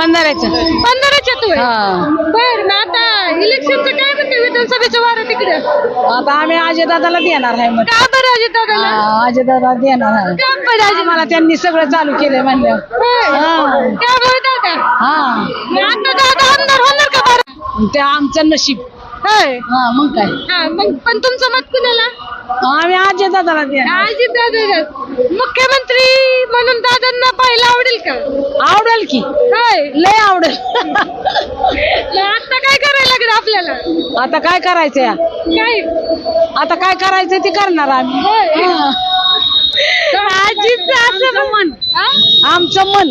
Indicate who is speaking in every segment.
Speaker 1: बंधाऱ्याच्या तू बर. मग आता इलेक्शनचं काय म्हणते विधानसभेचं वारं तिकडे?
Speaker 2: आता आम्ही अजयदादाला देणार आहे. मग
Speaker 1: का बरं अजितदादाला?
Speaker 2: अजयदादा देणार आहे.
Speaker 1: का बरं
Speaker 2: आम्हाला त्यांनी सगळं चालू केलंय म्हणलं.
Speaker 1: त्यामुळे दादा मग आता दादा आमदार होणार का बरं?
Speaker 2: ते आमचं नशीब.
Speaker 1: होय.
Speaker 2: मग काय
Speaker 1: मग पण तुमचं मत कुणाला?
Speaker 2: आम्ही अजयदादाला देणार.
Speaker 1: अजितदादा मुख्यमंत्री म्हणून दादांना पाहायला आवडेल का?
Speaker 2: आवडेल की,
Speaker 1: होय.
Speaker 2: लय आवडेल.
Speaker 1: मग आता काय करायला लागेल आपल्याला?
Speaker 2: आता काय करायचंय?
Speaker 1: काय
Speaker 2: आता काय करायचंय ते करणार आम्ही.
Speaker 1: आजीचं असं मन
Speaker 2: आमचं मन.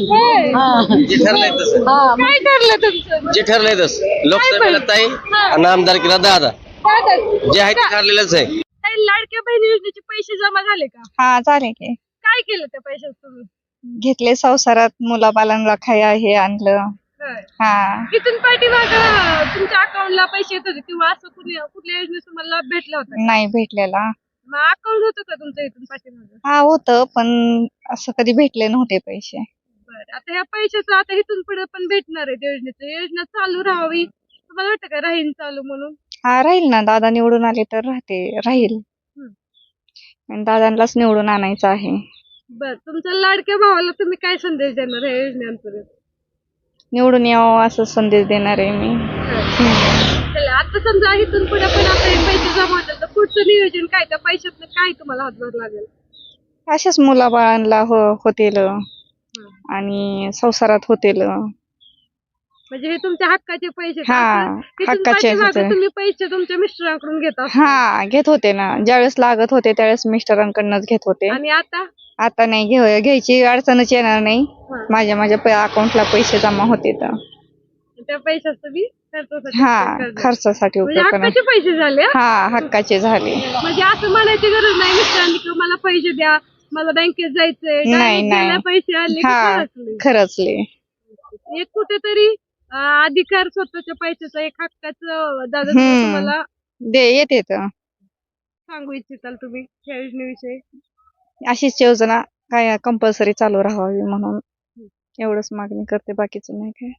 Speaker 3: जे ठरलंय तसं,
Speaker 1: काय ठरलं तुमचं?
Speaker 3: जे ठरलंय तसं लोकसभेला ताई आणि आमदारकीला दादा,
Speaker 1: दादा
Speaker 3: जे आहे ते ठरलेलंच आहे.
Speaker 1: ताई, लाडक्या बहिणी योजनेचे पैसे जमा झाले का?
Speaker 4: हा झाले की.
Speaker 1: काय केलं त्या पैशात तुम्ही?
Speaker 4: घेतले संसारात, मुलाबालांना खाया हे आणलं.
Speaker 1: होय.
Speaker 4: हा
Speaker 1: इथून पाठीमागं तुमच्या अकाउंटला पैसे येत होते किंवा असं कुठल्या योजनेत तुम्हाला लाभ भेटला होता का?
Speaker 4: नाही भेटलेला.
Speaker 1: मग अकाउंट होतं का तुमचं इथून पाठीमागं?
Speaker 4: हा होतं, पण असं कधी भेटले नव्हते पैसे.
Speaker 1: बरं. आता ह्या पैशाचं आता इथून पुढे पण भेटणार आहे योजनेचं. योजना चालू राहावी तुम्हाला वाटतं का? राहील चालू म्हणून?
Speaker 4: हा राहील ना, दादा निवडून आले तर राहील. आणि दादांनाच निवडून आणायचं आहे.
Speaker 1: बर. तुमच्या लाडक्या भावाला तुम्ही काय संदेश देणार या योजनेअंतर्गत?
Speaker 4: निवडून यावं असं संदेश देणार आहे मी.
Speaker 1: चला, आता समजा इथून पुढे पण आता हे पैसे जमा होतात तर पुढचं नियोजन काय? त्या पैशातलं काय तुम्हाला हातभार लागेल?
Speaker 4: अशाच मुलाबाळांना होतील आणि संसारात होतील.
Speaker 1: म्हणजे हे तुमच्या हक्काचे पैसे का?
Speaker 4: हा,
Speaker 1: असं इथून
Speaker 4: हक्काचे
Speaker 1: पाठीमागं
Speaker 4: होते.
Speaker 1: तुम्ही पैसे तुमच्या मिस्टरांकडून घेता
Speaker 4: हा घेत होते ना, ज्यावेळेस लागत होते त्यावेळेस मिस्टरांकडनंच घेत होते.
Speaker 1: आणि आता
Speaker 4: आता नाही घ्यायची अडचणच येणार नाही. माझ्या अकाउंटला पैसे जमा होते तर
Speaker 1: त्या पैशाच तुम्ही खर्चासाठी
Speaker 4: हा
Speaker 1: उपयोग करता.
Speaker 4: खर्चासाठी
Speaker 1: म्हणजे
Speaker 4: उपयोग करणार.
Speaker 1: हक्काचे पैसे झाले हा?
Speaker 4: हा हक्काचे झाले.
Speaker 1: म्हणजे असं म्हणायची गरज नाही मिस्टरांनी की मला पैसे द्या, मला बँकेत जायचंय,
Speaker 4: नाही,
Speaker 1: direct
Speaker 4: नाही.
Speaker 1: द्यायला पैसे आले की
Speaker 4: हा
Speaker 1: खर्चले.
Speaker 4: खरंचले.
Speaker 1: एक कुठेतरी अधिकार स्वतःच्या पैशाचा एक हक्काचं दादा
Speaker 4: हम्म.
Speaker 1: तुम्हाला
Speaker 4: येते तर
Speaker 1: सांगू इच्छिताल तुम्ही या योजनेविषयी?
Speaker 4: अशीच योजना काय कंपल्सरी चालू राहावी म्हणून एवढंच मागणी करते, बाकीचं नाही काय.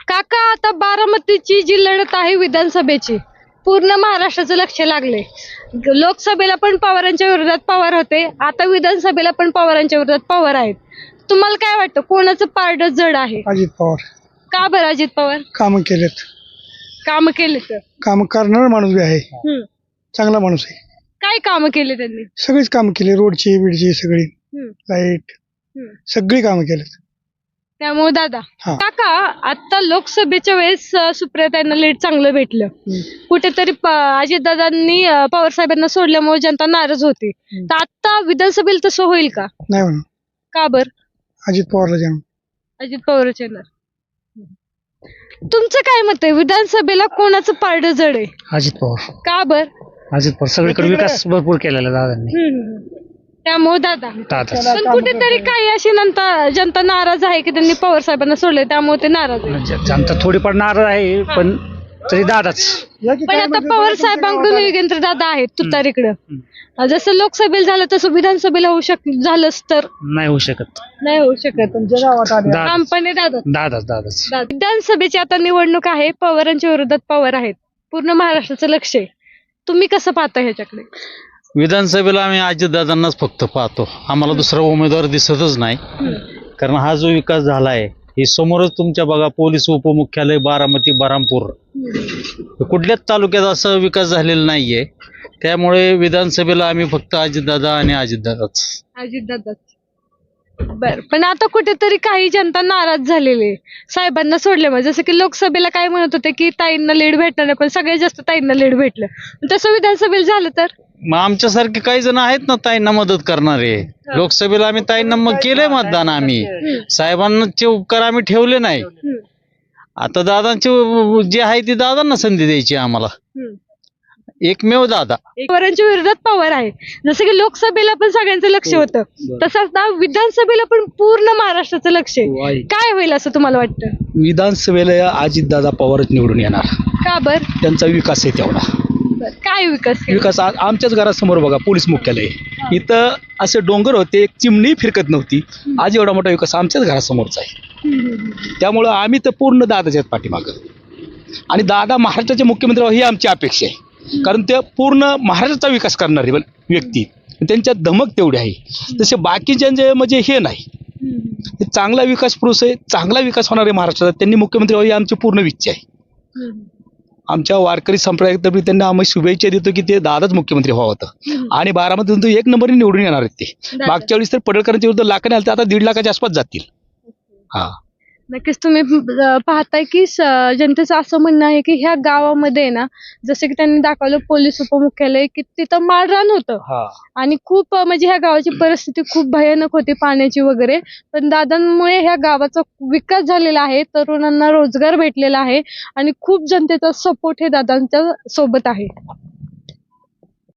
Speaker 1: काका, आता बारामतीची जी लढत आहे विधानसभेची, पूर्ण महाराष्ट्राचं लक्ष लागले. लोकसभेला पण पवारांच्या विरोधात पवार होते, आता विधानसभेला पण पवारांच्या विरोधात पवार आहेत. तुम्हाला काय वाटतं कोणाचं पारड जड आहे?
Speaker 5: अजित पवार.
Speaker 1: का बरं अजित पवार?
Speaker 5: काम केलेत,
Speaker 1: काम केले तर
Speaker 5: काम करणारा माणूस बी आहे, चांगला माणूस आहे.
Speaker 1: काय काम केले त्यांनी?
Speaker 5: सगळीच काम केली, रोडची बिडची सगळी, लाईट, सगळी कामं केलेत.
Speaker 1: त्यामुळे दादा.
Speaker 5: हा.
Speaker 1: काका, आता लोकसभेच्या वेळेस सुप्रियाताईंना लीड चांगलं भेटलं. कुठेतरी अजितदादांनी पवार साहेबांना सोडल्यामुळे जनता नाराज होती. तर आता विधानसभेला तसं होईल का?
Speaker 5: नाही म्हणून
Speaker 1: का बर?
Speaker 5: अजित पवारला जाणून.
Speaker 1: अजित पवारच येणार. तुमचं काय मत आहे विधानसभेला कोणाचं पारड जड आहे?
Speaker 6: अजित पवार.
Speaker 1: का बर?
Speaker 6: अजित पवार सगळीकडे विकास भरपूर केलेला दादांनी.
Speaker 1: त्यामुळे दादा. पण कुठेतरी काही अशी नंतर जनता नाराज आहे की त्यांनी पवार साहेबांना सोडले त्यामुळे ते नाराज आहे.
Speaker 6: जनता थोडीफार नाराज आहे, पण तरी दादाच.
Speaker 1: पण आता पवार साहेबांकडून योगेंद्र दादा आहेत तुतारीकडे. जसं लोकसभेला झालं तसं विधानसभेला झालंच तर
Speaker 6: नाही होऊ शकत.
Speaker 1: नाही होऊ शकत. कंपनी दादा.
Speaker 6: दादाच.
Speaker 1: विधानसभेची आता निवडणूक आहे, पवारांच्या विरोधात पवार आहेत, पूर्ण महाराष्ट्राचं लक्ष आहे. तुम्ही कसं पाहता ह्याच्याकडे?
Speaker 7: विधानसभेला आम्ही अजितदादांनाच फक्त पाहतो, आम्हाला दुसरा उमेदवार दिसतच नाही. कारण हा जो विकास झाला आहे हे समोरच तुमच्या बघा, पोलीस उपमुख्यालय बारामती, बरामपूर, कुठल्याच तालुक्यात असा विकास झालेला नाहीये. त्यामुळे विधानसभेला आम्ही फक्त अजितदादा आणि अजितदादाच.
Speaker 1: बर. पण आता कुठेतरी काही जनता नाराज झालेली साहेबांना सोडल्यामुळे. जसं की लोकसभेला काय म्हणत होते की ताईंना लीड भेटणार नाही, पण सगळ्यात जास्त ताईंना लीड भेटलं. तसं विधानसभेला झालं तर
Speaker 7: मग आमच्यासारखे काही जण आहेत ना ताईंना मदत करणारे. लोकसभेला आम्ही ताईंना मग केलंय मतदान. आम्ही साहेबांचे उपकार आम्ही ठेवले नाही. आता दादांचे जे आहे ते दादांना संधी द्यायची आम्हाला. एकमेव दादा.
Speaker 1: पवारांच्या विरोधात पवार आहे. जसं की लोकसभेला पण सगळ्यांचं लक्ष होतं, तसंच ना विधानसभेला पण पूर्ण महाराष्ट्राचं लक्ष आहे. काय होईल असं तुम्हाला वाटतं?
Speaker 6: विधानसभेला अजितदादा पवारच निवडून येणार.
Speaker 1: का बर?
Speaker 6: त्यांचा विकास आहे तेवढा.
Speaker 1: काय विकास?
Speaker 6: विकास आमच्याच घरासमोर बघा, पोलीस मुख्यालय. इथं असे डोंगर होते, एक चिमणी फिरकत नव्हती. आज एवढा मोठा विकास आमच्याच घरासमोरचा आहे.
Speaker 8: त्यामुळं आम्ही तर पूर्ण दादाच्या पाठीमागं आणि दादा महाराष्ट्राचे मुख्यमंत्री व्हावे ही आमची अपेक्षा आहे. कारण ते पूर्ण महाराष्ट्राचा विकास करणारे व्यक्ती, त्यांच्यात धमक तेवढी आहे. तसे बाकीच्यांचे म्हणजे हे नाही, हे चांगला विकास पुरुष आहे, चांगला विकास होणार आहे महाराष्ट्रात. त्यांनी मुख्यमंत्री व्हावे ही आमची पूर्ण इच्छा आहे. आमच्या वारकरी संप्रदायातर्फे त्यांना आम्ही शुभेच्छा देतो की ते दादाच मुख्यमंत्री व्हावं होतं आणि बारामतीतून 1 नंबरने निवडून येणार आहेत ते. मागच्या वेळेस तर पडळकरांच्या विरुद्ध लाखाने आले, आता 1.5 लाखाच्या आसपास जातील. हा,
Speaker 1: नक्कीच तुम्ही पाहताय की जनतेचं असं म्हणणं आहे की ह्या गावामध्ये ना, जसं की त्यांनी दाखवलं पोलीस उपमुख्यालय, की तिथं माळरान होतं आणि खूप म्हणजे ह्या गावाची परिस्थिती खूप भयानक होती पाण्याची वगैरे. पण दादांमुळे ह्या गावाचा विकास झालेला आहे, तरुणांना रोजगार भेटलेला आहे आणि खूप जनतेचा सपोर्ट हे दादांच्या सोबत आहे.